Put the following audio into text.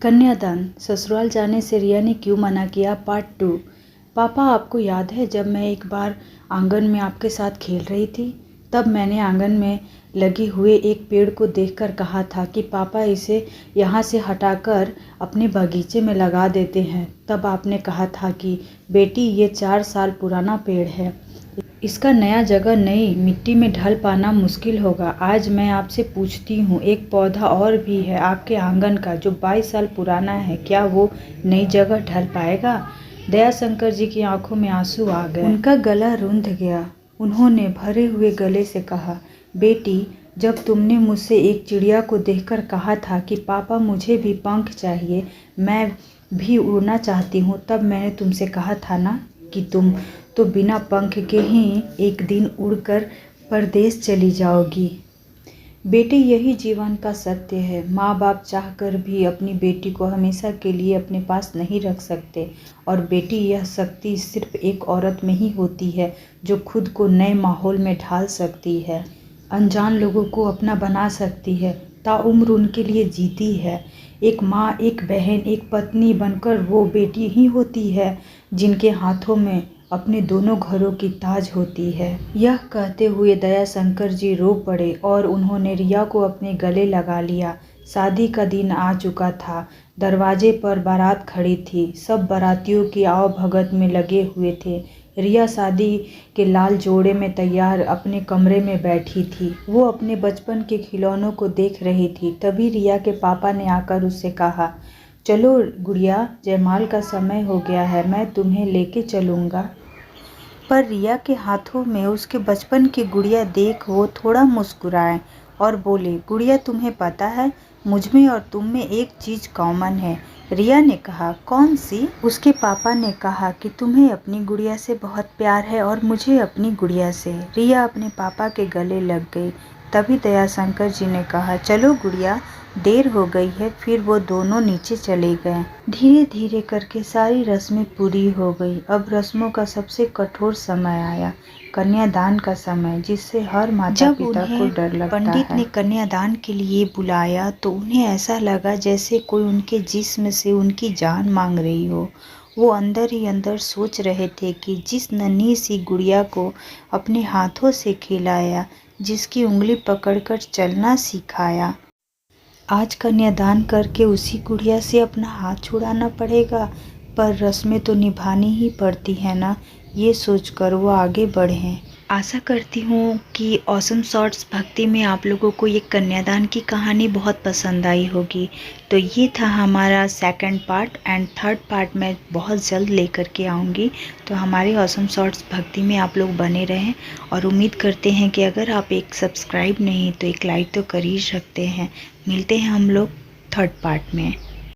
कन्यादान, ससुराल जाने से रिया ने क्यों मना किया पार्ट 2। पापा, आपको याद है जब मैं एक बार आंगन में आपके साथ खेल रही थी, तब मैंने आंगन में लगे हुए एक पेड़ को देखकर कहा था कि पापा इसे यहाँ से हटाकर अपने बगीचे में लगा देते हैं। तब आपने कहा था कि बेटी, ये 4 साल पुराना पेड़ है, इसका नया जगह नई मिट्टी में ढल पाना मुश्किल होगा। आज मैं आपसे पूछती हूँ, एक पौधा और भी है आपके आंगन का जो 22 साल पुराना है, क्या वो नई जगह ढल पाएगा? दयाशंकर जी की आंखों में आंसू आ गए, उनका गला रुंध गया। उन्होंने भरे हुए गले से कहा, बेटी, जब तुमने मुझसे एक चिड़िया को देखकर कहा था कि पापा मुझे भी पंख चाहिए, मैं भी उड़ना चाहती हूँ, तब मैंने तुमसे कहा था ना कि तुम तो बिना पंख के ही एक दिन उड़कर परदेश चली जाओगी। बेटे, यही जीवन का सत्य है। माँ बाप चाहकर भी अपनी बेटी को हमेशा के लिए अपने पास नहीं रख सकते। और बेटी, यह शक्ति सिर्फ एक औरत में ही होती है जो खुद को नए माहौल में ढाल सकती है, अनजान लोगों को अपना बना सकती है, ताउम्र उनके लिए जीती है। एक माँ, एक बहन, एक पत्नी बनकर वो बेटी ही होती है जिनके हाथों में अपने दोनों घरों की ताज होती है। यह कहते हुए दयाशंकर जी रो पड़े और उन्होंने रिया को अपने गले लगा लिया। शादी का दिन आ चुका था। दरवाजे पर बारात खड़ी थी। सब बारातियों की आवभगत में लगे हुए थे। रिया शादी के लाल जोड़े में तैयार अपने कमरे में बैठी थी। वो अपने बचपन के खिलौनों को देख रही थी। तभी रिया के पापा ने आकर उससे कहा, चलो गुड़िया, जयमाल का समय हो गया है, मैं तुम्हें लेके चलूँगा। पर रिया के हाथों में उसके बचपन की गुड़िया देख वो थोड़ा मुस्कुराए और बोले, गुड़िया, तुम्हें पता है, मुझमें और तुम में एक चीज़ कॉमन है। रिया ने कहा, कौन सी? उसके पापा ने कहा कि तुम्हें अपनी गुड़िया से बहुत प्यार है और मुझे अपनी गुड़िया से। रिया अपने पापा के गले लग गई। तभी दयाशंकर जी ने कहा, चलो गुड़िया, देर हो गई है। फिर वो दोनों नीचे चले गए। धीरे धीरे करके सारी रस्में पूरी हो गई। अब रस्मों का सबसे कठोर समय आया, कन्यादान का समय, जिससे हर माता पिता को डर लगता है। पंडित ने कन्यादान के लिए बुलाया तो उन्हें ऐसा लगा जैसे कोई उनके जिस्म से उनकी जान मांग रही हो। वो अंदर ही अंदर सोच रहे थे कि जिस नन्ही सी गुड़िया को अपने हाथों से खिलाया, जिसकी उंगली पकड़कर चलना सिखाया, आज कन्यादान करके उसी गुड़िया से अपना हाथ छुड़ाना पड़ेगा। पर रस्में तो निभानी ही पड़ती है ना, ये सोचकर वो आगे बढ़े। आशा करती हूँ कि ऑसम शॉर्ट्स भक्ति में आप लोगों को ये कन्यादान की कहानी बहुत पसंद आई होगी। तो ये था हमारा second part and third part मैं बहुत जल्द लेकर के आऊँगी। तो हमारे ऑसम शॉर्ट्स भक्ति में आप लोग बने रहें और उम्मीद करते हैं कि अगर आप एक सब्सक्राइब नहीं तो एक लाइक तो कर ही सकते हैं। मिलते हैं हम लोग थर्ड पार्ट में।